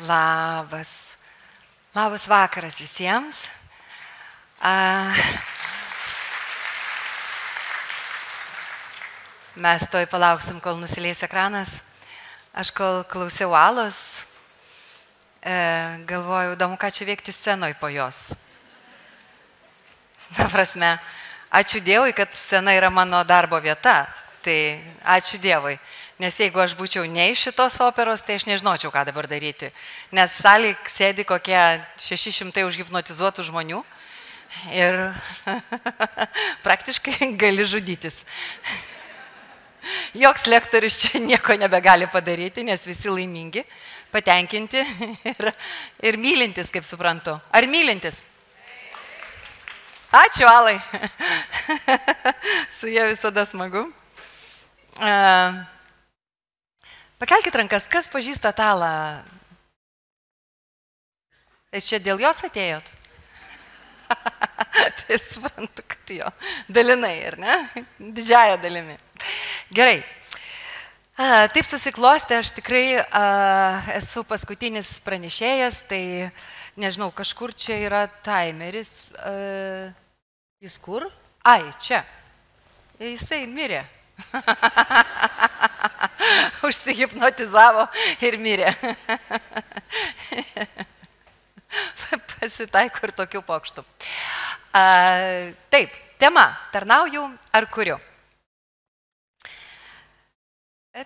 Labas. Labas vakaras visiems. Mes toj palauksim, kol nusileis ekranas. Aš kol klausiau Alos, galvojau, įdomu, ką čia veikti scenoj po jos. Ta prasme, ačiū Dievui, kad scena yra mano darbo vieta. Tai ačiū Dievui. Nes jeigu aš būčiau ne iš šitos operos, tai aš nežinočiau, ką dabar daryti. Nes salėje sėdi kokie 600 užhipnotizuotų žmonių ir praktiškai gali žudytis. Joks lektorius čia nieko nebegali padaryti, nes visi laimingi, patenkinti ir mylintis, kaip suprantu. Ar mylintis? Ačiū, Alai. Su jie visada smagu. Pakelkit rankas, kas pažįsta Talą? Tai čia dėl jos atėjot? Tai suprantu, kad jo. Dalinai, ar ne? Didžiąją dalimi. Gerai. Taip susiklostė, aš tikrai esu paskutinis pranešėjas, tai nežinau, kažkur čia yra timeris. Jis kur? Ai, čia. Jisai mirė. Užsihipnotizavo ir mirė. Pasitaiko ir tokių pokštų. Taip, tema, tarnauju ar kuriu?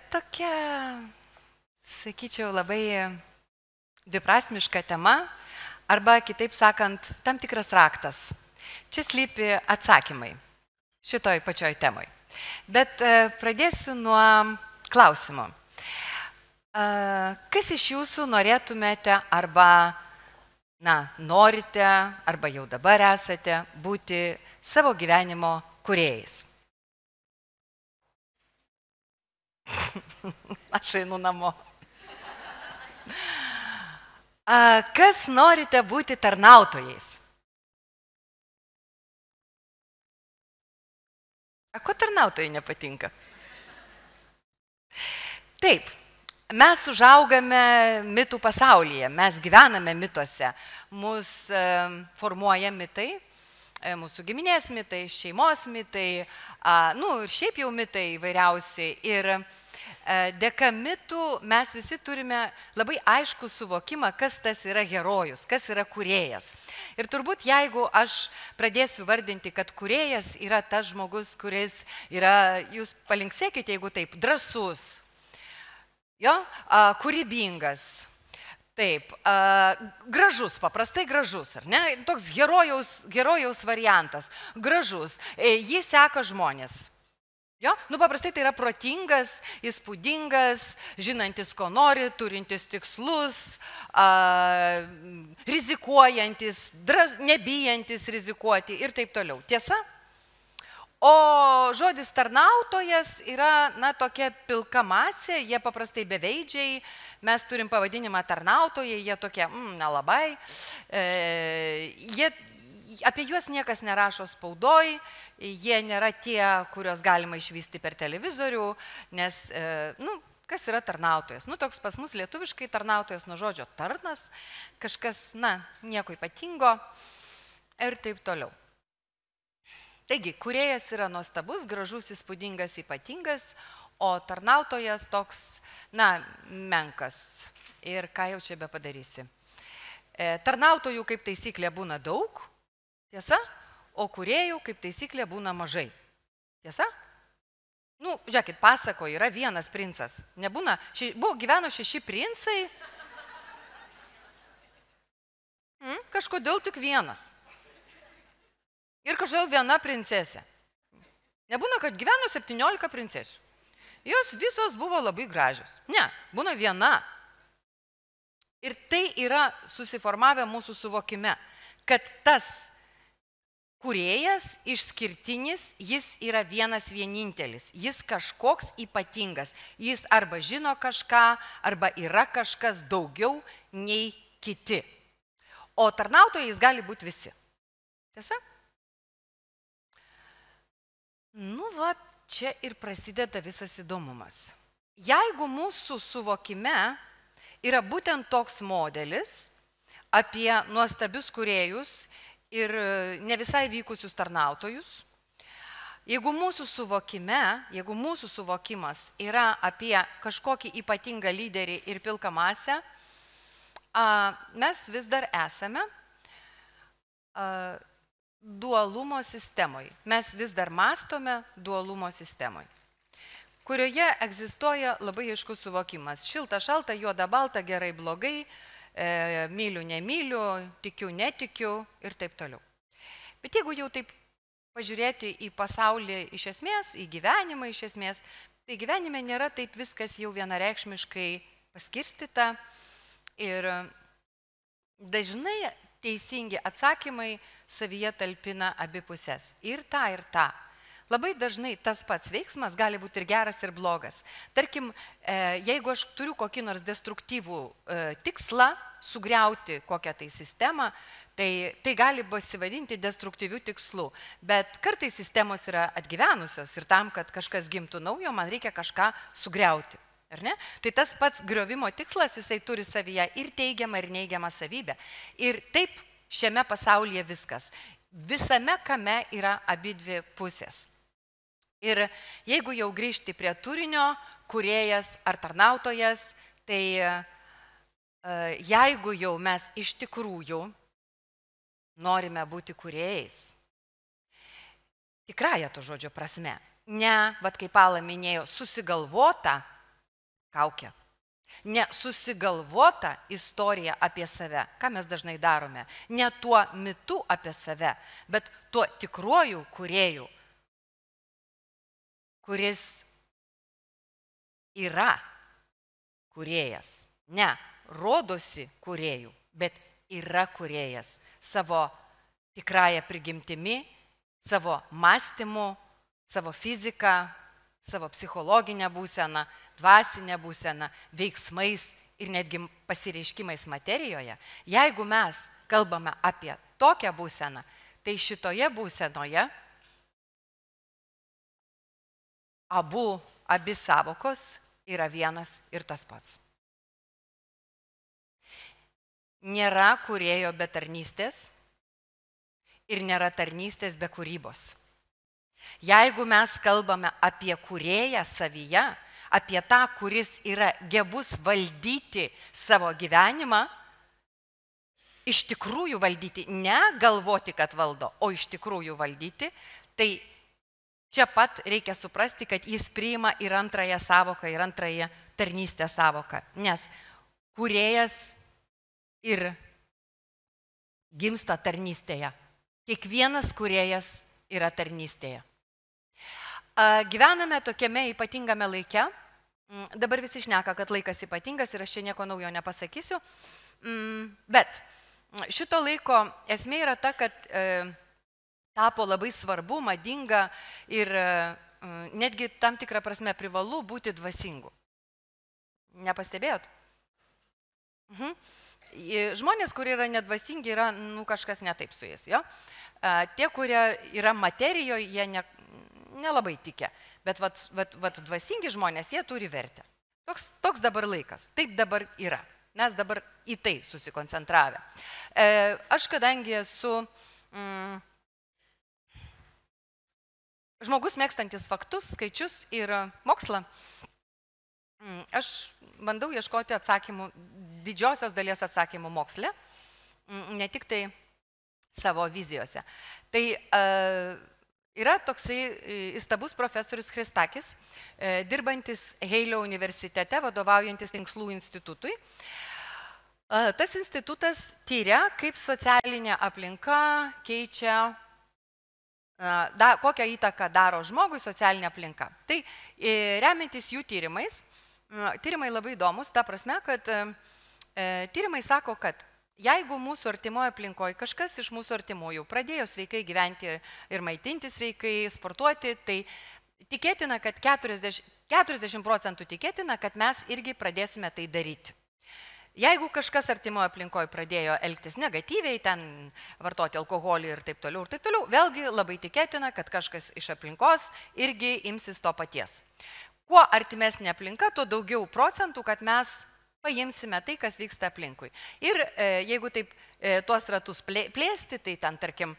Tokia, sakyčiau, labai dviprasmiška tema, arba kitaip sakant, tam tikras raktas. Čia slypi atsakymai šitoj pačioj temoj. Bet pradėsiu nuo klausimo. Kas iš jūsų norėtumėte arba norite, arba jau dabar esate būti savo gyvenimo kūrėjais? Aš einu namo. Kas norite būti tarnautojais? Ko tarnautojai nepatinka? Taip, mes užaugame mitų pasaulyje, mes gyvename mituose, mus formuoja mitai, mūsų giminės mitai, šeimos mitai, ir šiaip jau mitai įvairiausi. Ir dėka mitų mes visi turime labai aiškų suvokimą, kas tas yra herojus, kas yra kūrėjas. Ir turbūt jeigu aš pradėsiu vardinti, kad kūrėjas yra tas žmogus, kuris yra, jūs palinksėkite, jeigu taip, drąsus, kūrybingas, taip, gražus, paprastai gražus, ar ne? Toks herojaus variantas, gražus, jį seka žmonės. Paprastai tai yra protingas, įspūdingas, žinantis, ko nori, turintis tikslus, rizikuojantis, nebijantis rizikuoti ir taip toliau. Tiesa? O žodis tarnautojas yra, tokia pilka masė, jie paprastai beveidžiai, mes turim pavadinimą tarnautojai, jie tokie, nelabai, apie juos niekas nerašo spaudoj, jie nėra tie, kurios galima išvysti per televizorių, nes, kas yra tarnautojas? Toks pas mus lietuviškai tarnautojas nuo žodžio tarnas, kažkas, nieko ypatingo ir taip toliau. Taigi, kūrėjas yra nuostabus, gražus, įspūdingas, ypatingas, o tarnautojas toks, menkas. Ir ką jau čia be padarysi. Tarnautojų kaip taisyklė būna daug, tiesa, o kūrėjų kaip taisyklė būna mažai. Tiesa? Žiūrėkit, pasako, yra vienas princas. Nebūna, gyveno 6 princai, kažkodėl tik vienas. Ir kažkodėl viena princesė. Nebūna, kad gyveno 17 princesių. Jos visos buvo labai gražios. Ne, būna viena. Ir tai yra susiformavę mūsų suvokime, kad tas kūrėjas išskirtinis, jis yra vienas vienintelis. Jis kažkoks ypatingas. Jis arba žino kažką, arba yra kažkas daugiau nei kiti. O tarnautojais gali būti visi. Tiesa? Čia ir prasideda visas įdomumas. Jeigu mūsų suvokime yra būtent toks modelis apie nuostabius kūrėjus ir ne visai vykusius tarnautojus. Jeigu mūsų suvokimas yra apie kažkokį ypatingą lyderį ir pilką masę, mes vis dar esame dualumo sistemoje. Mes vis dar mąstome dualumo sistemoje, kurioje egzistuoja labai aiškus suvokimas. Šilta, šalta, juoda, balta, gerai, blogai, myliu, nemyliu, tikiu, netikiu ir taip toliau. Bet jeigu jau taip pažiūrėti į pasaulį iš esmės, į gyvenimą iš esmės, tai gyvenime nėra taip viskas jau vienareikšmiškai paskirstyta ir dažnai teisingi atsakymai savyje talpina abi pusės. Ir tą, ir tą. Labai dažnai tas pats veiksmas gali būti ir geras, ir blogas. Tarkim, jeigu aš turiu kokį nors destruktyvų tikslą, sugriauti kokią tai sistemą, tai gali pasivadinti destruktyvių tikslų. Bet kartais sistemos yra atgyvenusios ir tam, kad kažkas gimtų naujo, man reikia kažką sugriauti. Ar ne? Tai tas pats griovimo tikslas, jisai turi savyje ir teigiamą, ir neigiamą savybę. Ir taip šiame pasaulyje viskas. Visame kame yra abidvi pusės. Ir jeigu jau grįžti prie turinio, kūrėjas ar tarnautojas, tai jeigu jau mes iš tikrųjų norime būti kūrėjais, tikrąja to žodžio prasme, ne, vat kaip Ala minėjo, susigalvota kaukė, ne susigalvota istorija apie save, ką mes dažnai darome, ne tuo mitu apie save, bet tuo tikruoju kūrėju, kuris yra kūrėjas. Ne, rodosi kūrėjų, bet yra kūrėjas savo tikrąją prigimtimi, savo mąstymu, savo fiziką, savo psichologinę būseną, dvasinę būseną, veiksmais ir netgi pasireiškimais materijoje. Jeigu mes kalbame apie tokią būseną, tai šitoje būsenoje abi savokos yra vienas ir tas pats. Nėra kūrėjo be tarnystės ir nėra tarnystės be kūrybos. Jeigu mes kalbame apie kūrėją savyje, apie tą, kuris yra gebus valdyti savo gyvenimą, iš tikrųjų valdyti, ne galvoti, kad valdo, o iš tikrųjų valdyti, tai čia pat reikia suprasti, kad jis priima ir antrąją savoką, ir antrąją tarnystės savoką, nes kūrėjas ir gimsta tarnystėje. Kiekvienas kūrėjas yra tarnystėje. Gyvename tokiame ypatingame laike. Dabar visi šneka, kad laikas ypatingas ir aš čia nieko naujo nepasakysiu. Bet šito laiko esmė yra ta, kad tapo labai svarbu, madinga ir netgi tam tikrą prasme privalu būti dvasingu. Nepastebėjot? Žmonės, kurie yra nedvasingi, yra kažkas ne taip su jais. Jo? Tie, kurie yra materijoje, jie nelabai tikia. Bet dvasingi žmonės, jie turi vertę. Toks dabar laikas. Taip dabar yra. Mes dabar į tai susikoncentravę. Aš kadangi esu žmogus mėgstantis faktus, skaičius ir mokslą, aš bandau ieškoti atsakymų, didžiosios dalies atsakymų moksle, ne tik tai savo vizijose. Tai yra toksai įstabus profesorius Christakis, dirbantis Heilio universitete, vadovaujantis Tinklų institutui. Tas institutas tyria, kaip socialinė aplinka keičia, kokią įtaką daro žmogui socialinė aplinka. Tai remiantis jų tyrimais, tyrimai labai įdomus, ta prasme, kad tyrimai sako, kad jeigu mūsų artimoje aplinkoje kažkas iš mūsų artimojų pradėjo sveikai gyventi ir maitinti sveikai, sportuoti, tai tikėtina, kad 40% tikėtina, kad mes irgi pradėsime tai daryti. Jeigu kažkas artimoje aplinkoje pradėjo elgtis negatyviai, ten vartoti alkoholį ir taip toliau, vėlgi labai tikėtina, kad kažkas iš aplinkos irgi imsis to paties. Kuo artimesnė aplinka, tuo daugiau procentų, kad mes paimsime tai, kas vyksta aplinkui. Ir jeigu taip tuos ratus plėsti, tai ten, tarkim,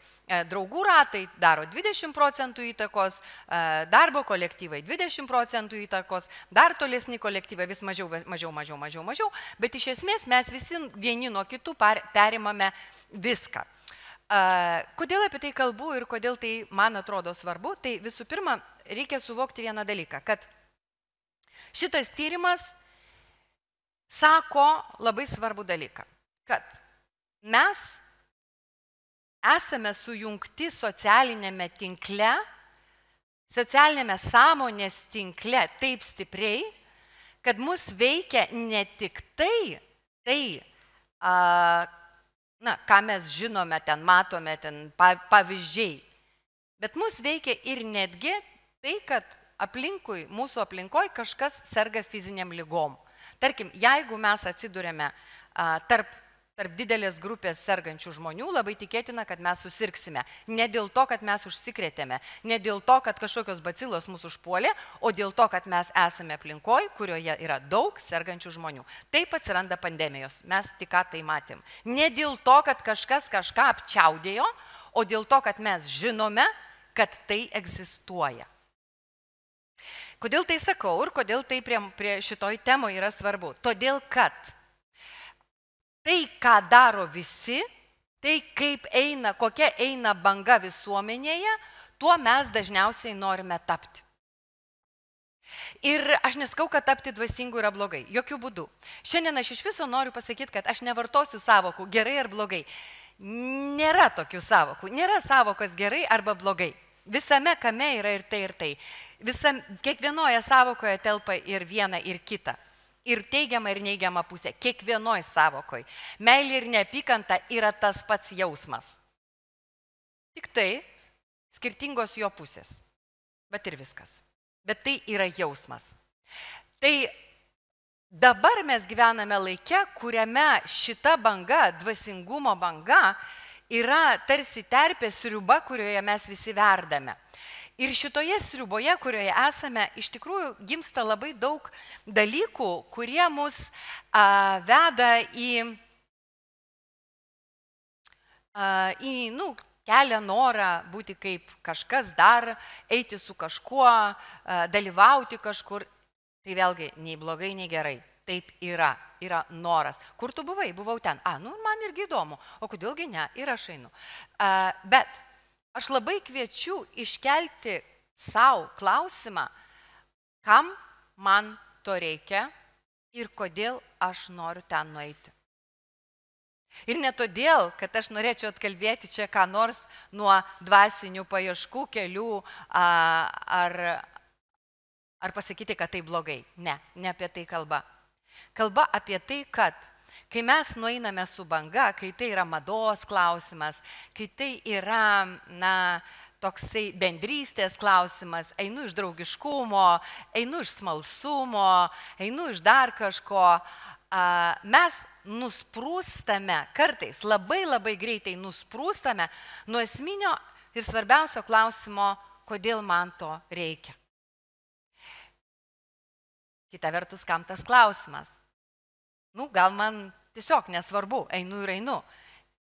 draugų ratai daro 20% įtakos, darbo kolektyvai 20% įtakos, dar tolesni kolektyvai vis mažiau, bet iš esmės mes visi vieni nuo kitų perimame viską. Kodėl apie tai kalbu ir kodėl tai man atrodo svarbu, tai visų pirma, reikia suvokti vieną dalyką, kad šitas tyrimas sako labai svarbų dalyką, kad mes esame sujungti socialinėme tinkle, socialinėme sąmonės tinkle taip stipriai, kad mus veikia ne tik tai, ką mes žinome, ten matome, ten pavyzdžiai, bet mus veikia ir netgi tai, kad aplinkui, mūsų aplinkoje kažkas serga fiziniam lygom. Tarkim, jeigu mes atsidurėme tarp didelės grupės sergančių žmonių, labai tikėtina, kad mes susirgsime. Ne dėl to, kad mes užsikrėtėme, ne dėl to, kad kažkokios bacilos mūsų užpuolė, o dėl to, kad mes esame aplinkoje, kurioje yra daug sergančių žmonių. Taip atsiranda pandemijos, mes tik ką tai matėm. Ne dėl to, kad kažkas kažką apčiaudėjo, o dėl to, kad mes žinome, kad tai egzistuoja. Kodėl tai sakau ir kodėl tai prie šitoj temoje yra svarbu? Todėl, kad tai, ką daro visi, tai kaip eina, kokia eina banga visuomenėje, tuo mes dažniausiai norime tapti. Ir aš neskau, kad tapti dvasingu yra blogai. Jokių būdų. Šiandien aš iš viso noriu pasakyti, kad aš nevartosiu savokų gerai ar blogai. Nėra tokių savokų. Nėra savokos gerai arba blogai. Visame kame yra ir tai. Kiekvienoje savokoje telpa ir viena, ir kita. Ir teigiama, ir neigiama pusė. Kiekvienoje savokoje. Meilė ir neapykanta yra tas pats jausmas. Tik tai skirtingos jo pusės. Bet ir viskas. Bet tai yra jausmas. Tai dabar mes gyvename laike, kuriame šita banga, dvasingumo banga, yra tarsi terpė sriuba, kurioje mes visi verdame. Ir šitoje sriuboje, kurioje esame, iš tikrųjų gimsta labai daug dalykų, kurie mus veda kelia norą būti kaip kažkas dar, eiti su kažkuo, dalyvauti kažkur. Tai vėlgi, nei blogai, nei gerai. Taip yra noras. Kur tu buvai? Buvau ten. Man irgi įdomu. O kodėlgi ne? Ir aš einu. Bet aš labai kviečiu iškelti savo klausimą, kam man to reikia ir kodėl aš noriu ten nueiti. Ir ne todėl, kad aš norėčiau atkalbėti čia ką nors nuo dvasinių paieškų kelių ar pasakyti, kad tai blogai. Ne apie tai kalba. Kalba apie tai, kad kai mes nueiname su banga, kai tai yra mados klausimas, kai tai yra, toksai bendrystės klausimas, einu iš draugiškumo, einu iš smalsumo, einu iš dar kažko, mes nusprūstame, kartais labai greitai nusprūstame nuo esminio ir svarbiausio klausimo, kodėl man to reikia. Kita vertus, kam tas klausimas? Gal man tiesiog nesvarbu, einu ir einu.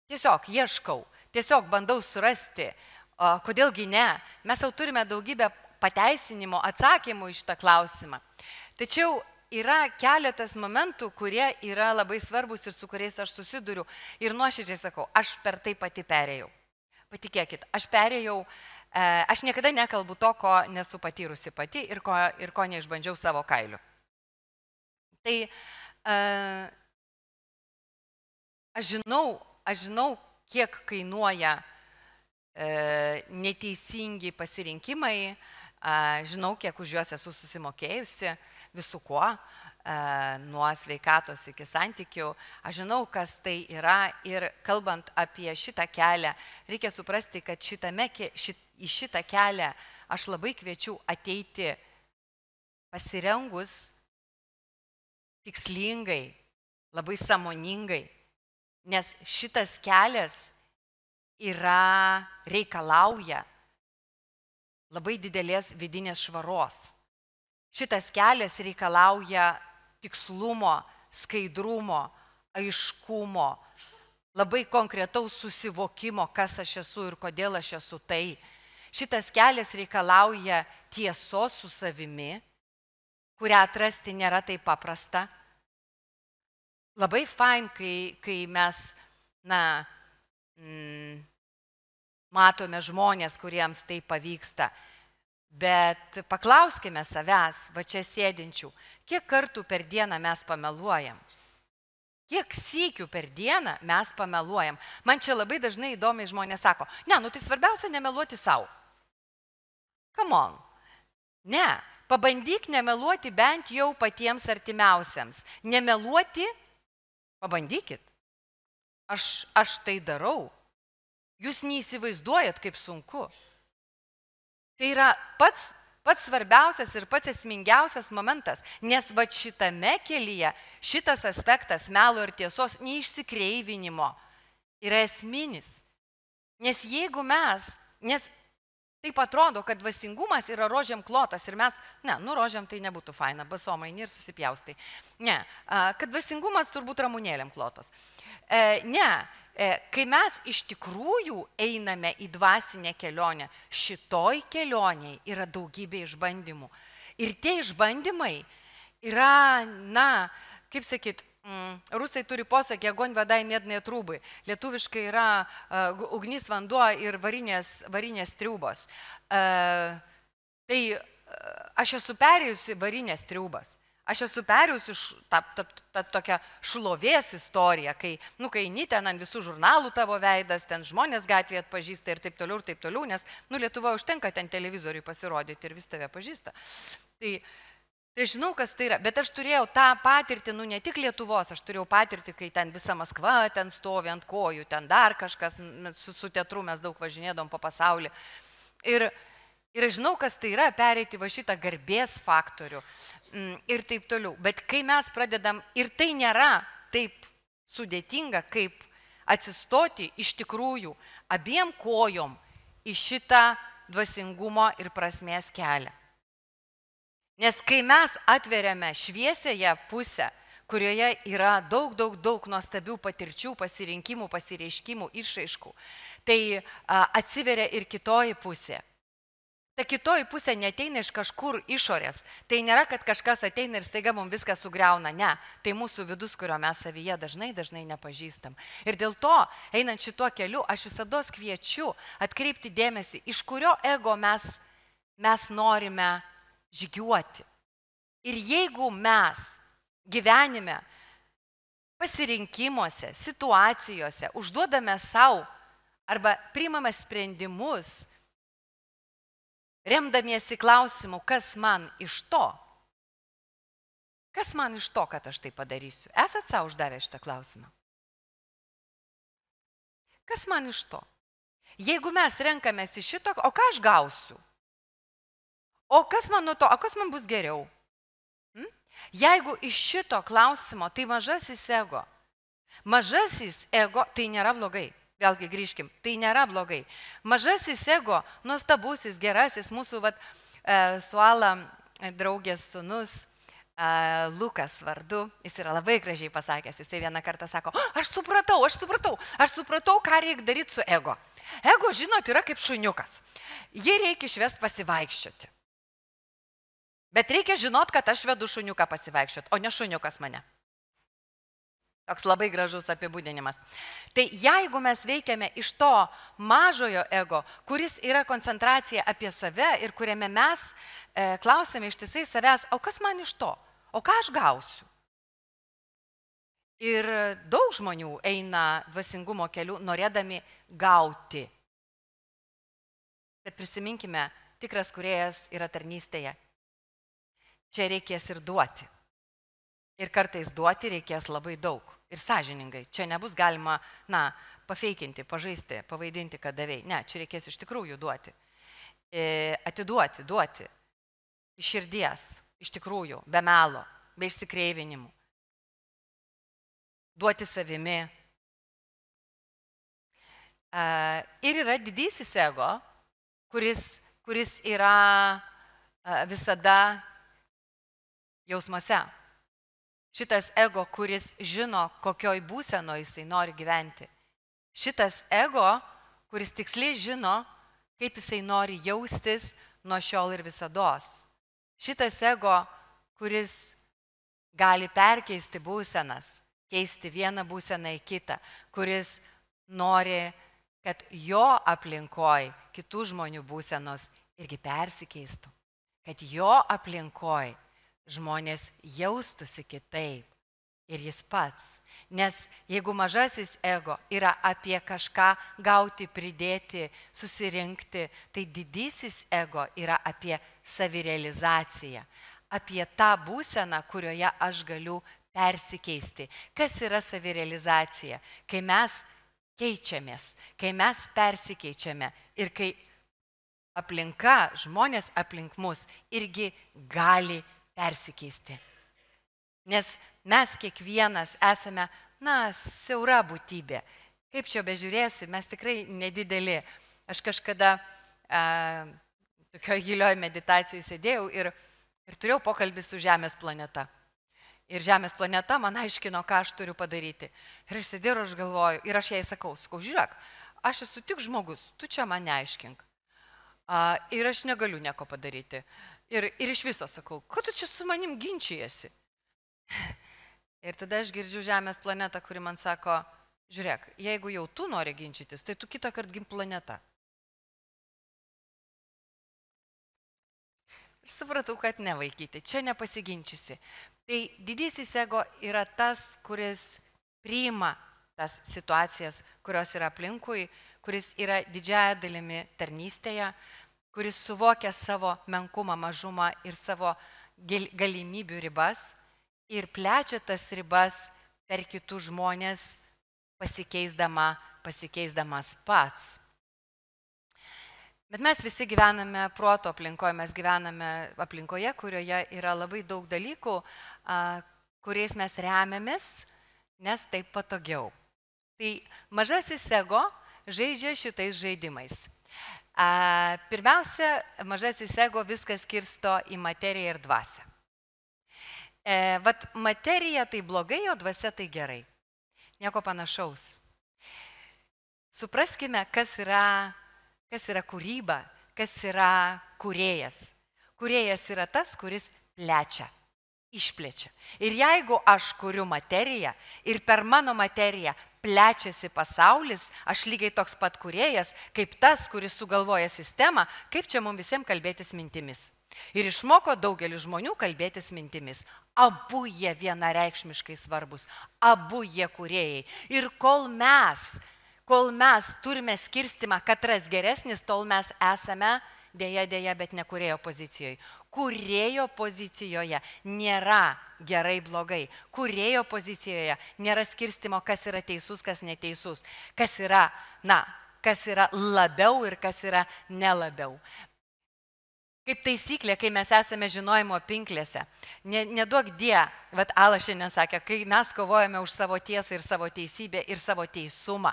Tiesiog ieškau, tiesiog bandau surasti, kodėlgi ne. Mes jau turime daugybę pateisinimo, atsakymų į šitą klausimą. Tačiau yra keletas momentų, kurie yra labai svarbus ir su kuriais aš susiduriu. Ir nuoširdžiai sakau, aš per tai pati perėjau. Patikėkit, aš perėjau, aš niekada nekalbu to, ko nesu patyrusi pati ir ko neišbandžiau savo kailiu. Tai aš žinau, kiek kainuoja neteisingi pasirinkimai, žinau, kiek už juos esu susimokėjusi, visų kuo, nuo sveikatos iki santykių. Aš žinau, kas tai yra ir kalbant apie šitą kelią, reikia suprasti, kad į šitą kelią aš labai kviečiu ateiti pasirengus tikslingai, labai sąmoningai, nes šitas kelias reikalauja labai didelės vidinės švaros. Šitas kelias reikalauja tikslumo, skaidrumo, aiškumo, labai konkretaus susivokimo, kas aš esu ir kodėl aš esu tai. Šitas kelias reikalauja tiesos su savimi, kurią atrasti nėra taip paprasta. Labai fain, kai mes, matome žmonės, kuriems tai pavyksta. Bet paklauskime savęs, va čia sėdinčių, kiek kartų per dieną mes pameluojam? Kiek sykių per dieną mes pameluojam? Man čia labai dažnai įdomiai žmonės sako, tai svarbiausia nemeluoti savo. Come on. Ne, pabandyk nemeluoti bent jau patiems artimiausiams. Nemeluoti, pabandykit. Aš tai darau. Jūs neįsivaizduojat, kaip sunku. Tai yra pats svarbiausias ir pats esmingiausias momentas, nes va šitame kelyje šitas aspektas melo ir tiesos neišsikreivinimo yra esminis. Nes jeigu nes taip atrodo, kad dvasingumas yra rožėm klotas ir mes, rožėm tai nebūtų faina, basom eini ir susipjaustai. Ne, kad dvasingumas turbūt ramunėlėm klotas. Kai mes iš tikrųjų einame į dvasinę kelionę, šitoj kelioniai yra daugybė išbandymų. Ir tie išbandymai yra, kaip sakyt, rusai turi posakį, огонь, вода и медные трубы. Lietuviškai yra ugnis, vanduo ir varinės triūbos. Tai aš esu perėjusi varinės triūbas. Aš esu perėjusi tokią šlovės istoriją, kai eini ten ant visų žurnalų tavo veidas, ten žmonės gatvėje atpažįsta ir taip toliau, nes Lietuvoje užtenka ten televizoriui pasirodyti ir vis tave pažįsta. Tai žinau, kas tai yra, bet aš turėjau tą patirtį, ne tik Lietuvos, aš turėjau patirtį, kai ten visa Maskva ten stovi ant kojų, ten dar kažkas, su teatru mes daug važinėdom po pasaulį. Ir aš žinau, kas tai yra, pereiti va šitą garbės faktorių ir taip toliau. Bet kai mes pradedam, ir tai nėra taip sudėtinga, kaip atsistoti iš tikrųjų abiem kojom į šitą dvasingumo ir prasmės kelią. Nes kai mes atveriame šviesiąją pusę, kurioje yra daug nuostabių patirčių, pasirinkimų, pasireiškimų, išraiškų, tai atsiveria ir kitoji pusė. Ta kitoji pusė neteina iš kažkur išorės. Tai nėra, kad kažkas ateina ir staiga mums viską sugriauna. Ne, tai mūsų vidus, kurio mes savyje dažnai nepažįstam. Ir dėl to, einant šituo keliu, aš visada kviečiu atkreipti dėmesį, iš kurio ego mes norime žygiuoti. Ir jeigu mes gyvenime, pasirinkimuose, situacijose užduodame savo arba priimame sprendimus, remdamiesi klausimu, kas man iš to? Kas man iš to, kad aš tai padarysiu? Esat savo uždavę šitą klausimą? Kas man iš to? Jeigu mes renkamės iš šito, o ką aš gausiu? O kas man nuo to? O kas man bus geriau? Jeigu iš šito klausimo, tai mažasis ego. Mažasis ego, tai nėra blogai. Vėlgi grįžkim, tai nėra blogai. Mažasis ego, nuostabusis, gerasis, mūsų su Ala draugės sūnus Lukas vardu, jis yra labai gražiai pasakęs, jisai vieną kartą sako, aš supratau, ką reikia daryti su ego. Ego, žinot, yra kaip šuniukas. Jį reikia išvesti pasivaikščioti. Bet reikia žinot, kad aš vedu šuniuką pasivaikščioti, o ne šuniukas mane. Toks labai gražus apibūdinimas. Tai jeigu mes veikiame iš to mažojo ego, kuris yra koncentracija apie save ir kuriame mes klausėme ištisai savęs, o kas man iš to? O ką aš gausiu? Ir daug žmonių eina dvasingumo keliu norėdami gauti. Bet prisiminkime, tikras kūrėjas yra tarnystėje. Čia reikės ir duoti. Ir kartais duoti reikės labai daug. Ir sąžiningai. Čia nebus galima, pafeikinti, pažaisti, pavaidinti, kad davėjai. Ne, čia reikės iš tikrųjų duoti. Atiduoti, duoti. Iš širdies, iš tikrųjų, be melo, be išsikreivinimų. Duoti savimi. Ir yra didysis ego, kuris yra visada jausmuose. Šitas ego, kuris žino, kokioj būsenoje jisai nori gyventi. Šitas ego, kuris tiksliai žino, kaip jisai nori jaustis nuo šiol ir visados. Šitas ego, kuris gali perkeisti būsenas, keisti vieną būseną į kitą, kuris nori, kad jo aplinkoj kitų žmonių būsenos irgi persikeistų, kad jo aplinkoj žmonės jaustųsi kitaip ir jis pats. Nes jeigu mažasis ego yra apie kažką gauti, pridėti, susirinkti, tai didysis ego yra apie savirealizaciją, apie tą būseną, kurioje aš galiu persikeisti. Kas yra savirealizacija? Kai mes keičiamės, kai mes persikeičiame ir kai aplinka, žmonės aplink mus irgi gali persikeisti. Nes mes kiekvienas esame, siaura būtybė. Kaip čia bežiūrėsi, mes tikrai nedideli. Aš kažkada tokioje gilioje meditacijoje sėdėjau ir turėjau pokalbį su Žemės planeta. Ir Žemės planeta man aiškino, ką aš turiu padaryti. Ir aš sėdėjau ir aš galvoju, ir aš jai sakau, žiūrėk, aš esu tik žmogus, tu čia man neaiškink. Ir aš negaliu nieko padaryti. Ir iš viso sakau, ko tu čia su manim ginčijasi? Ir tada aš girdžiu Žemės planetą, kuri man sako, žiūrėk, jeigu jau tu nori ginčytis, tai tu kitą kartą gimk planetą. Ir supratau, kad ne, vaikyti, čia nepasiginčysi. Tai didysis ego yra tas, kuris priima tas situacijas, kurios yra aplinkui, kuris yra didžiąja dalimi tarnystėje, kuris suvokia savo menkumą, mažumą ir savo galimybių ribas ir plečia tas ribas per kitus žmonės, pasikeisdamas pats. Bet mes visi gyvename proto aplinkoje, mes gyvename aplinkoje, kurioje yra labai daug dalykų, kuriais mes remiamės, nes taip patogiau. Tai mažasis ego žaidžia šitais žaidimais. Pirmiausia, mažasis ego viskas skirsto į materiją ir dvasią. Vat materija tai blogai, o dvasia tai gerai. Nieko panašaus. Supraskime, kas yra kūryba, kas yra kūrėjas. Kūrėjas yra tas, kuris plečia, išplečia. Ir jeigu aš kuriu materiją ir per mano materiją plečiasi pasaulis, aš lygiai toks pat kūrėjas, kaip tas, kuris sugalvoja sistemą, kaip čia mums visiems kalbėtis mintimis. Ir išmoko daugelis žmonių kalbėtis mintimis. Abu jie vienareikšmiškai svarbus, abu jie kūrėjai. Ir kol mes turime skirstimą, katras geresnis, tol mes esame dėja, bet ne kūrėjo pozicijoje. Kūrėjo pozicijoje nėra gerai blogai. Kūrėjo pozicijoje nėra skirstimo, kas yra teisus, kas neteisus. Kas yra labiau ir kas yra nelabiau. Kaip taisyklė, kai mes esame žinojimo pinklėse, neduok die, vat Ala šiandien sakė, kai mes kovojame už savo tiesą ir savo teisybę ir savo teisumą.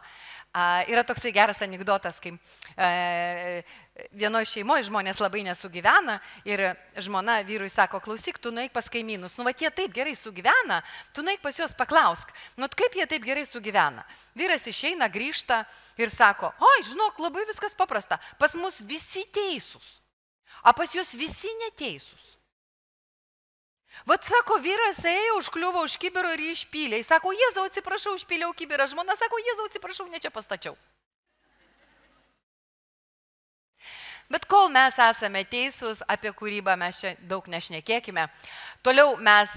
Yra toksai geras anekdotas, kai vienoje šeimoje žmonės labai nesugyvena ir žmona vyrui sako, klausyk, tu nueik pas kaimynus, vat jie taip gerai sugyvena, tu nueik pas juos paklausk, kaip jie taip gerai sugyvena. Vyras išeina, grįžta ir sako, oi, žinok, labai viskas paprasta, pas mus visi teisūs. O pas juos visi neteisūs. Vat sako, vyras ėjo, užkliuvo už kibiro ir jį išpylė. Jis sako, Jėzau, atsiprašau, užpyliau kibirą. Žmona sako, Jėzau, atsiprašau, ne čia pastačiau. Bet kol mes esame teisūs, apie kūrybą mes čia daug nešnekėkime. Toliau mes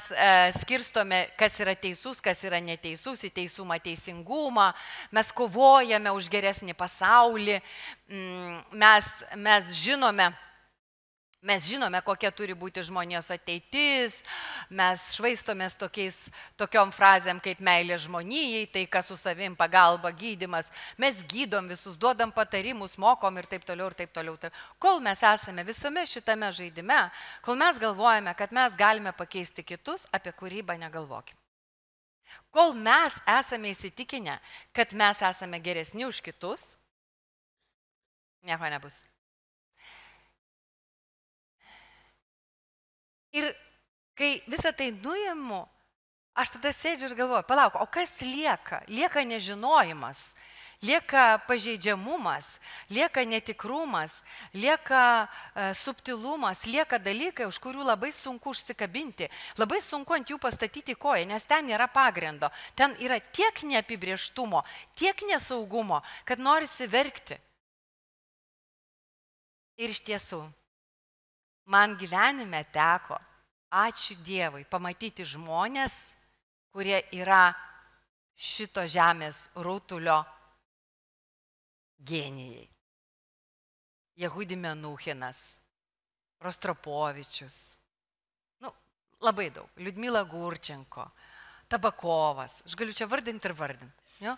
skirstome, kas yra teisus, kas yra neteisus, į teisumą, teisingumą. Mes kovojame už geresnį pasaulį. Mes žinome, kokia turi būti žmonijos ateitis, mes švaistomės tokiom frazėm kaip meilė žmonijai, taika su savim, pagalba, gydymas. Mes gydom visus, duodam patarimus, mokom ir taip toliau. Kol mes esame visame šitame žaidime, kol mes galvojame, kad mes galime pakeisti kitus, apie kūrybą negalvokime. Kol mes esame įsitikinę, kad mes esame geresni už kitus, nieko nebus. Ir kai visą tai nuimu, Aš tada sėdžiu ir galvoju, palauk, o kas lieka? Lieka nežinojimas, lieka pažeidžiamumas, lieka netikrumas, lieka subtilumas, lieka dalykai, už kurių labai sunku užsikabinti, labai sunku ant jų pastatyti koją, nes ten nėra pagrindo, ten yra tiek neapibrieštumo, tiek nesaugumo, kad norisi verkti. Ir iš tiesų, man gyvenime teko, ačiū Dievui, pamatyti žmonės, kurie yra šito žemės rutulio genijai. Jehudi Menuhinas, Rostropovičius, labai daug, Liudmila Gurčenko, Tabakovas, aš galiu čia vardinti ir vardinti. Jo?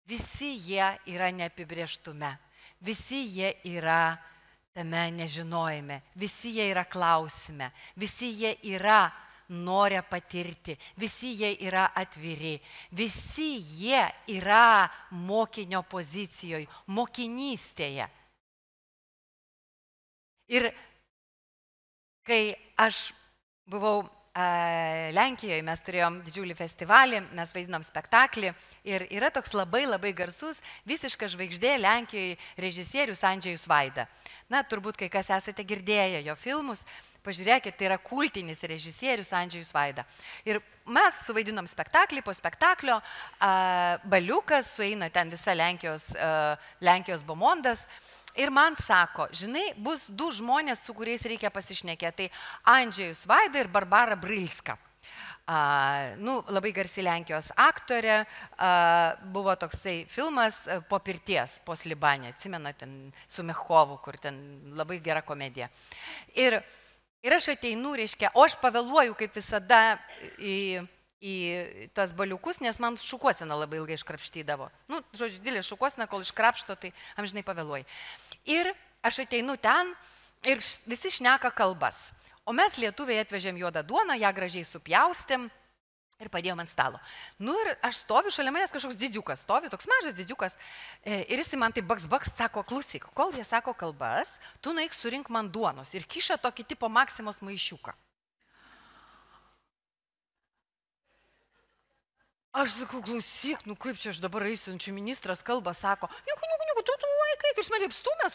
Visi jie yra neapibrieštume, visi jie yra tame nežinojime, visi jie yra klausime, visi jie yra norę patirti, visi jie yra atviri, visi jie yra mokinio pozicijoje, mokinystėje. Ir kai aš buvau Lenkijoje, mes turėjom didžiulį festivalį, mes vaidinom spektaklį ir yra toks labai garsus, visiška žvaigždė Lenkijoje režisierius Andžejus Vaida. Na, turbūt kai kas esate girdėję jo filmus, pažiūrėkit, tai yra kultinis režisierius Andžejus Vaida. Ir mes suvaidinom spektaklį, po spektaklio baliukas, sueina ten visa Lenkijos bomondas. Ir man sako, žinai, bus du žmonės, su kuriais reikia pasišnekėti. Tai Andžejus Vaida ir Barbara Brylska. Labai garsi Lenkijos aktorė. Buvo toksai filmas Po pirties, po Slibane. Atsimena ten su Mechkovu, kur ten labai gera komedija. Ir aš ateinu, reiškia, o aš pavėluoju kaip visada į tas baliukus, nes man šukuosena labai ilgai iškrapštydavo. Žodžiu, didelė šukuosena, kol iškrapšto, tai amžinai pavėluoju. Ir aš ateinu ten ir visi šneka kalbas. O mes lietuviai atvežėm juodą duoną, ją gražiai supjaustėm ir padėjom ant stalo. Ir aš stoviu, šalia manęs kažkoks didziukas stovi, toks mažas didziukas. Ir jis man tai baks, sako, klausyk, kol jie sako kalbas, tu nueik surink man duonos. Ir kiša tokį tipo Maksimos maišiuką. Aš sakau, klausyk, kaip čia aš dabar eisiu, ministras kalba, sako, nieko, tu vaikai, iš mane stumė.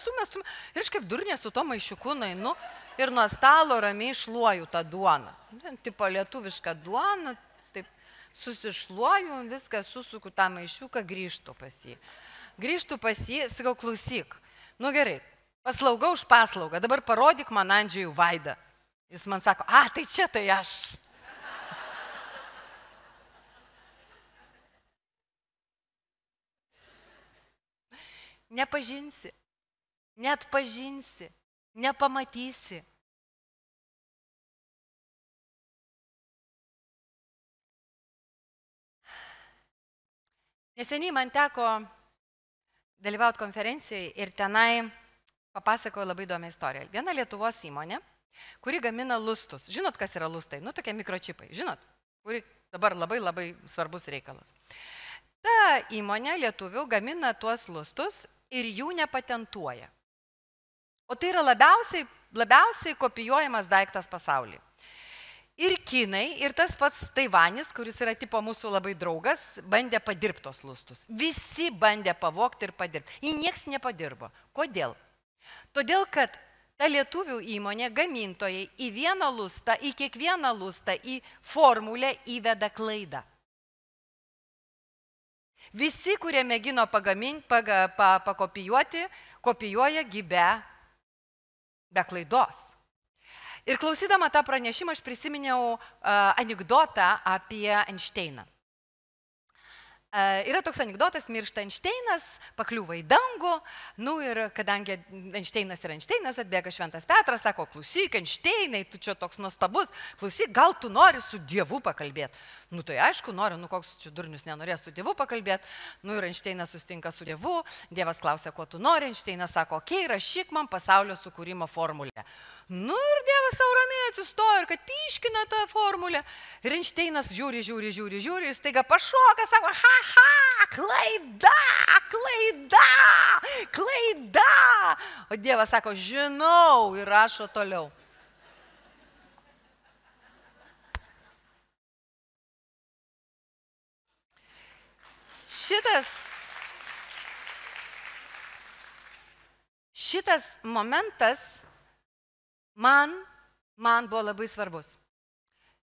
Ir aš kaip durnė su to maišiuku nainu ir nuo stalo ramiai šluoju tą duoną. Tipo lietuvišką duoną, taip susišluoju, viską susuku tą maišiuką, grįžtu pas jį, sakau, klausyk, gerai, paslauga už paslaugą, dabar parodyk man Andžejų Vaidą. Jis man sako, tai čia tai aš. Nepažinsi, neatpažinsi, nepamatysi. Neseniai man teko dalyvauti konferencijoje ir tenai papasakoju labai įdomią istoriją. Viena Lietuvos įmonė, kuri gamina lustus. Žinot, kas yra lustai? Tokie mikročipai, žinot, kuri dabar labai svarbus reikalas. Ta įmonė lietuvių gamina tuos lustus ir jų nepatentuoja. O tai yra labiausiai kopijuojamas daiktas pasaulyje. Ir kinai, ir tas pats Taivanis, kuris yra tipo mūsų labai draugas, bandė padirbti tos lustus. Visi bandė pavogti ir padirbti. Į nieks nepadirbo. Kodėl? Todėl, kad ta lietuvių įmonė, gamintojai į vieną lustą, į kiekvieną lustą, į formulę įveda klaidą. Visi, kurie mėgino pakopijuoti, kopijuoja be klaidos. Ir klausydama tą pranešimą aš prisiminiau anekdotą apie Einšteiną. Yra toks anekdotas, miršta Einšteinas, pakliūva į dangų, ir kadangi Einšteinas yra Einšteinas, atbėga Šventas Petras, sako, klausyk, Einšteinai, tu čia toks nuostabus, klausyk, gal tu nori su Dievu pakalbėti. Tai aišku, noriu, koks čia durnius nenorės su Dievu pakalbėti. Ir Einšteinas sustinka su Dievu, Dievas klausia, ko tu nori, Einšteinas sako, okei, rašyk man pasaulio sukūrimo formulę. Ir Dievas sau ramiai atsistoja ir kad pyškina tą formulę. Ir Einšteinas žiūri, ir staiga pašoka, sako, klaida. O Dievas sako, žinau, ir rašo toliau. šitas momentas man buvo labai svarbus.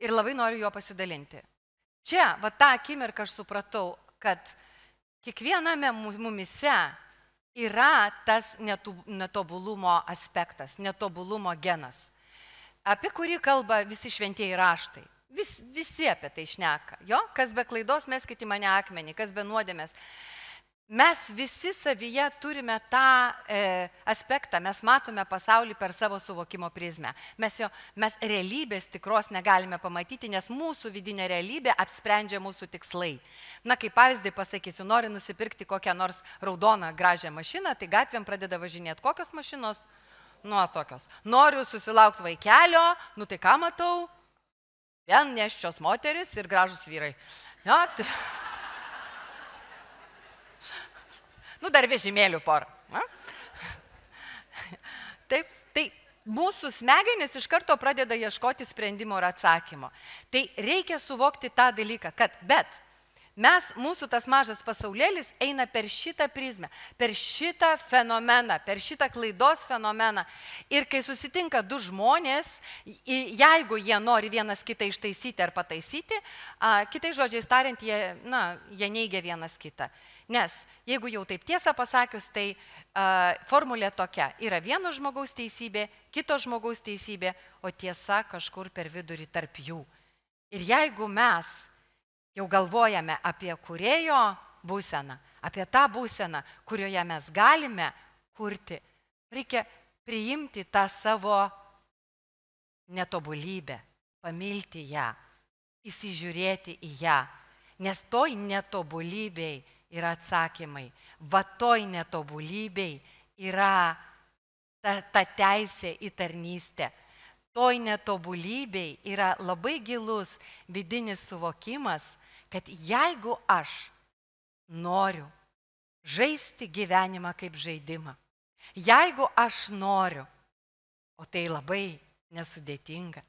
Ir labai noriu juo pasidalinti. Čia, va tą akimirką aš supratau, kad kiekviename mumise yra tas netobulumo aspektas, netobulumo genas, apie kurį kalba visi šventieji raštai. Visi apie tai šneka. Jo? Kas be klaidos, meskit į mane akmenį, kas be nuodėmės. Mes visi savyje turime tą aspektą, mes matome pasaulį per savo suvokimo prizmę. Mes realybės tikros negalime pamatyti, nes mūsų vidinė realybė apsprendžia mūsų tikslai. Na, kaip pavyzdį pasakysiu, nori nusipirkti kokią nors raudoną gražią mašiną, tai gatvėm pradeda važinėti kokios mašinos? Nu, tokios. Noriu susilaukti vaikelio, nu tai ką matau? Vien neščios moteris ir gražus vyrai. Jo, nu, dar vežimėlių porą. Taip, tai mūsų smegenys iš karto pradeda ieškoti sprendimo ir atsakymo. Tai reikia suvokti tą dalyką, kad mūsų tas mažas pasaulėlis eina per šitą prizmę, per šitą fenomeną, per šitą klaidos fenomeną. Ir kai susitinka du žmonės, jeigu jie nori vienas kitą ištaisyti ar pataisyti, kitais žodžiais tariant, jie neigia vienas kitą. Nes jeigu jau taip tiesą pasakius, tai formulė tokia, yra vieno žmogaus teisybė, kito žmogaus teisybė, o tiesa kažkur per vidurį tarp jų. Ir jeigu mes jau galvojame apie kūrėjo būseną, apie tą būseną, kurioje mes galime kurti, reikia priimti tą savo netobulybę, pamilti ją, įsižiūrėti į ją, nes toj netobulybei yra atsakymai, va toj netobulybei yra ta teisė į tarnystę. Toj netobulybei yra labai gilus vidinis suvokimas, kad jeigu aš noriu žaisti gyvenimą kaip žaidimą, jeigu aš noriu, o tai labai nesudėtinga,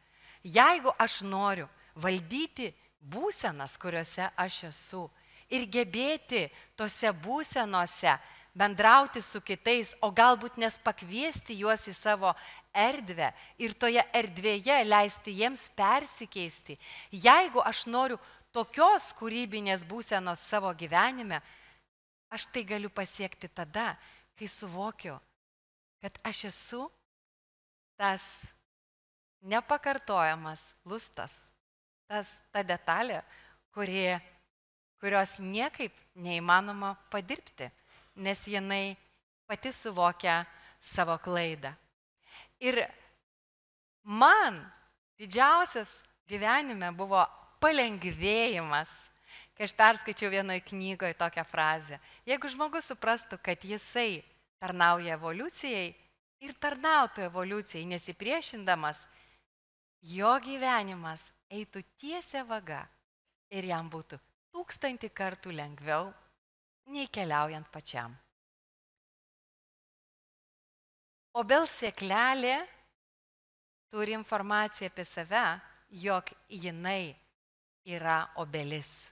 jeigu aš noriu valdyti būsenas, kuriuose aš esu, ir gebėti tose būsenose bendrauti su kitais, o galbūt nes pakviesti juos į savo erdvę ir toje erdvėje leisti jiems persikeisti. Jeigu aš noriu tokios kūrybinės būsenos savo gyvenime, aš tai galiu pasiekti tada, kai suvokiu, kad aš esu tas nepakartojamas lustas, ta detalė, kurios niekaip neįmanoma padirbti, nes jinai pati suvokia savo klaidą. Ir man didžiausias gyvenime buvo palengvėjimas, kai aš perskaičiau vienoje knygoje tokią frazę. Jeigu žmogus suprastų, kad jisai tarnauja evoliucijai ir tarnautų evoliucijai nesipriešindamas, jo gyvenimas eitų tiesia vaga ir jam būtų 1000 kartų lengviau nei keliaujant pačiam. Obels sėklelė turi informaciją apie save, jog jinai yra obelis.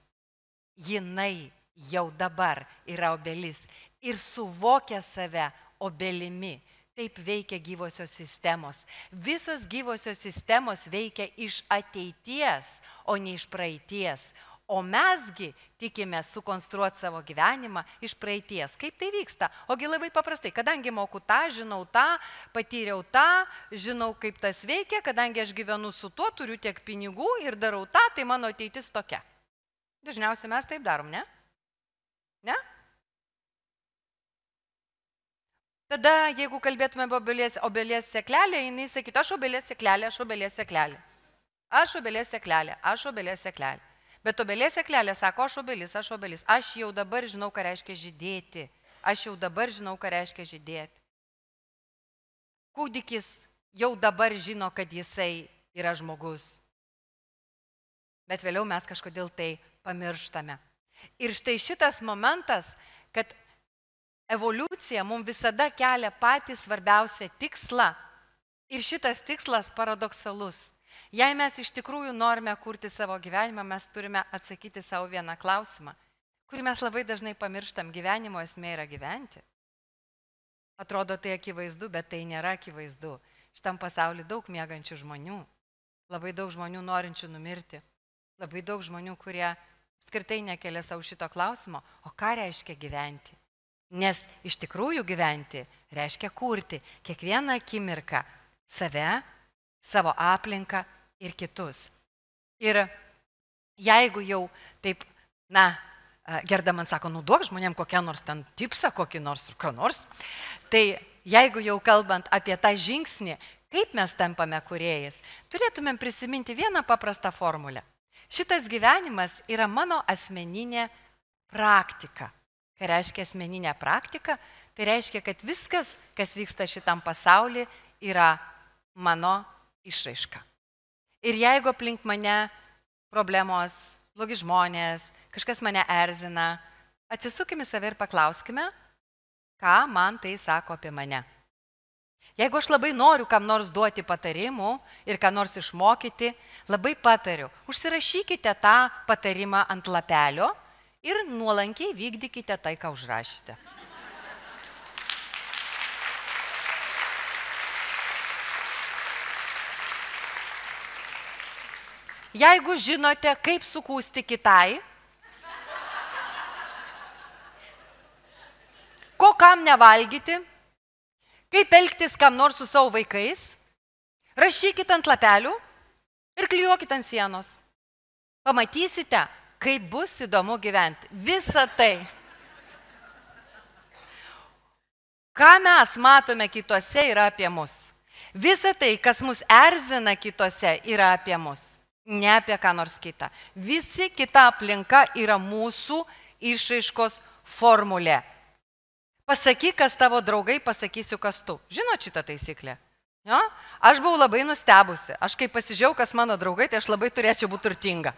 Jinai jau dabar yra obelis ir suvokia save obelimi. Taip veikia gyvosios sistemos. Visos gyvosios sistemos veikia iš ateities, o ne iš praeities. O mesgi tikime sukonstruoti savo gyvenimą iš praeities. Kaip tai vyksta? Ogi labai paprastai, kadangi moku tą, žinau tą, patyriau tą, žinau kaip tas veikia, kadangi aš gyvenu su tuo, turiu tiek pinigų ir darau tą, tai mano ateitis tokia. Dažniausiai mes taip darom, ne? Ne? Tada, jeigu kalbėtume apie obelės sėklelę, jinai sakytų, aš obelės sėklelė, aš obelės sėklelė. Aš obelės sėklelė, aš obelės sėklelė. Bet obelės sėklelė sako, aš obelis, aš obelis. Aš jau dabar žinau, ką reiškia žydėti. Aš jau dabar žinau, ką reiškia žydėti. Kūdikis jau dabar žino, kad jisai yra žmogus. Bet vėliau mes kažkodėl tai pamirštame. Ir štai šitas momentas, kad evoliucija mums visada kelia patį svarbiausią tikslą. Ir šitas tikslas paradoksalus. Jei mes iš tikrųjų norime kurti savo gyvenimą, mes turime atsakyti savo vieną klausimą. kurį mes labai dažnai pamirštam, gyvenimo esmė yra gyventi. Atrodo tai akivaizdu, bet tai nėra akivaizdu. Šitam pasaulyje daug miegančių žmonių, labai daug žmonių norinčių numirti, labai daug žmonių, kurie skirtai nekelia savo šito klausimo, o ką reiškia gyventi. Nes iš tikrųjų gyventi reiškia kurti kiekvieną akimirką save, savo aplinką ir kitus. Ir jeigu jau taip, Gerda man sako, duok žmonėm kokią nors ten tipsą, kokį nors ir ką nors, tai jeigu jau kalbant apie tą žingsnį, kaip mes tampame kūrėjais, turėtumėm prisiminti vieną paprastą formulę. Šitas gyvenimas yra mano asmeninė praktika. Ką reiškia asmeninė praktika? Tai reiškia, kad viskas, kas vyksta šitam pasaulyje, yra mano išraiška. Ir jeigu aplink mane problemos, blogi žmonės, kažkas mane erzina, atsisukime save ir paklauskime, ką man tai sako apie mane. Jeigu aš labai noriu kam nors duoti patarimų ir ką nors išmokyti, labai patariu, užsirašykite tą patarimą ant lapelio ir nuolankiai vykdykite tai, ką užrašėte. Jeigu žinote, kaip sukūsti kitai, ko kam nevalgyti, kaip elgtis kam nors su savo vaikais, rašykite ant lapelių ir klijuokite ant sienos. Pamatysite, kaip bus įdomu gyventi. Visa tai, ką mes matome kitose, yra apie mus. Visa tai, kas mus erzina kitose, yra apie mus. Ne apie ką nors kitą. Visi kita aplinka yra mūsų išraiškos formulė. Pasakyk, kas tavo draugai, pasakysiu, kas tu. Žinot šitą taisyklę? Jo? Aš buvau labai nustebusi. Aš kai pasižiūrėjau, kas mano draugai, tai aš labai turėčiau būti turtinga.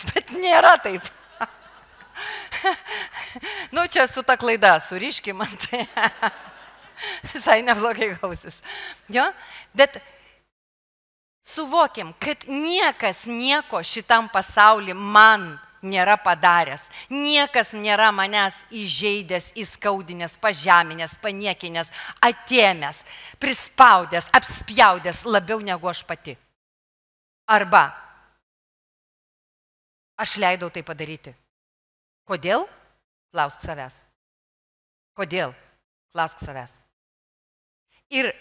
Bet nėra taip. Čia su ta klaida, suriški man tai visai neblogai gausis. Jo? Bet suvokim, kad niekas nieko šitam pasaulyje man nėra padaręs. Niekas nėra manęs įžeidęs, įskaudinęs, pažeminęs, paniekinęs, atėmęs, prispaudęs, apspjaudęs labiau negu aš pati. Arba aš leidau tai padaryti. Kodėl? Klausk savęs. Kodėl? Klausk savęs. Ir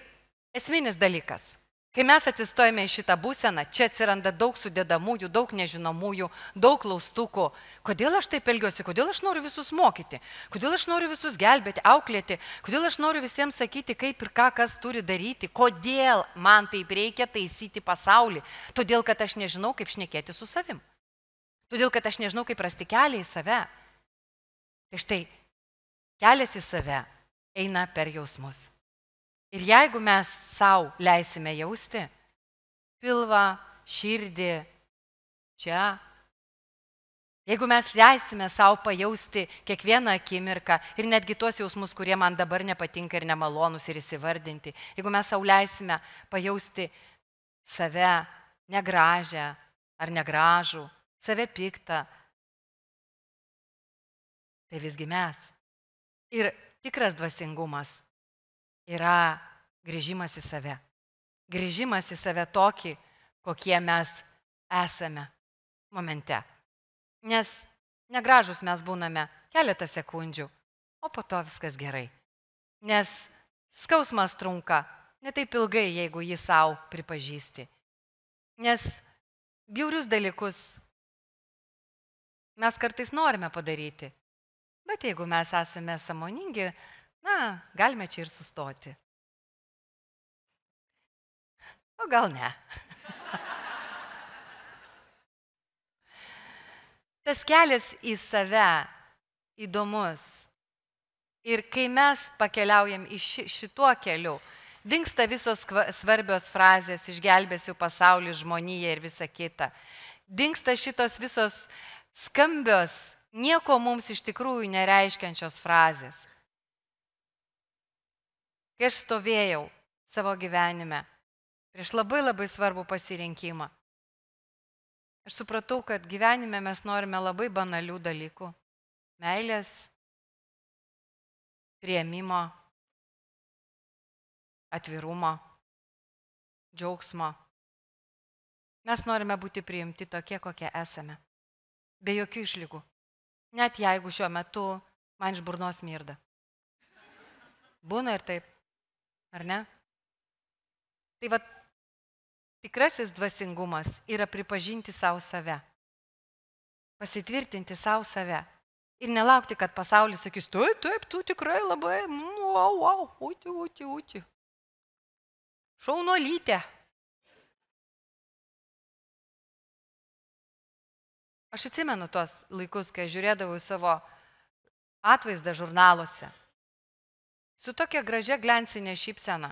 esminis dalykas. Kai mes atsistojame į šitą būseną, čia atsiranda daug sudedamųjų, daug nežinomųjų, daug klaustukų. Kodėl aš taip elgiuosi? Kodėl aš noriu visus mokyti? Kodėl aš noriu visus gelbėti, auklėti? Kodėl aš noriu visiems sakyti, kaip ir ką, kas turi daryti? Kodėl man taip reikia taisyti pasaulį? Todėl, kad aš nežinau, kaip šnekėti su savim. Todėl, kad aš nežinau, kaip rasti kelią į save. Tai štai, kelias į save eina per jausmus. Ir jeigu mes savo leisime jausti pilvą, širdį, čia, jeigu mes leisime savo pajausti kiekvieną akimirką ir netgi tuos jausmus, kurie man dabar nepatinka ir nemalonus ir įsivardinti, jeigu mes savo leisime pajausti save negražią ar negražų, save piktą, tai visgi mes. Ir tikras dvasingumas yra grįžimas į save. Grįžimas į save tokį, kokie mes esame momente. Nes negražus mes būname keletą sekundžių, o po to viskas gerai. Nes skausmas trunka ne taip ilgai, jeigu jį savo pripažįsti. Nes bjaurius dalykus mes kartais norime padaryti. Bet jeigu mes esame sąmoningi, galime čia ir sustoti. O gal ne. Tas kelias į save įdomus. Ir kai mes pakeliaujam į šituo keliu, dingsta visos svarbios frazės, išgelbėsiu pasaulį, žmoniją ir visa kita. Dingsta šitos visos skambios, nieko mums iš tikrųjų nereiškiančios frazės. Kai aš stovėjau savo gyvenime prieš labai svarbų pasirinkimą, Aš supratau, kad gyvenime mes norime labai banalių dalykų. Meilės, priėmimo, atvirumo, džiaugsmo. Mes norime būti priimti tokie, kokie esame. Be jokių išlygų. Net jeigu šiuo metu man iš burnos smirda. Būna ir taip, ar ne? Tai va, tikrasis dvasingumas yra pripažinti savo save. Pasitvirtinti savo save. Ir nelaukti, kad pasaulis sakys, taip, tu tikrai labai, wow, uti. Šaunuolytė. Aš atsimenu tos laikus, kai žiūrėdavau į savo atvaizdą žurnaluose. Su tokia gražia glensinė šypsena.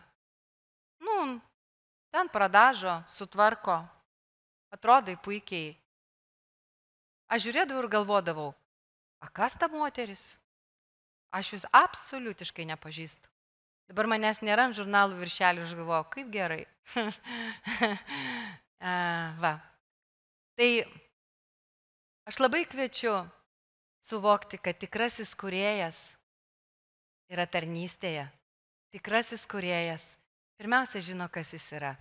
Ten pradažo, sutvarko, atrodai puikiai. Aš žiūrėdavau ir galvodavau, kas ta moteris? Aš jūs absoliutiškai nepažįstu. Dabar manęs nėra ant žurnalų viršelių, aš galvoju, kaip gerai. Va. Tai aš labai kviečiu suvokti, kad tikrasis kūrėjas yra tarnystėje. Tikrasis kūrėjas pirmiausia žino, kas jis yra.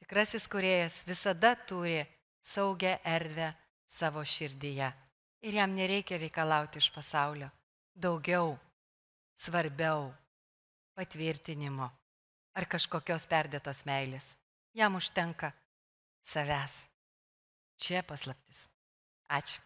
Tikrasis kūrėjas visada turi saugią erdvę savo širdyje. Ir jam nereikia reikalauti iš pasaulio daugiau, svarbiau, patvirtinimo ar kažkokios perdėtos meilės. Jam užtenka savęs. Čia paslaptis. Ačiū.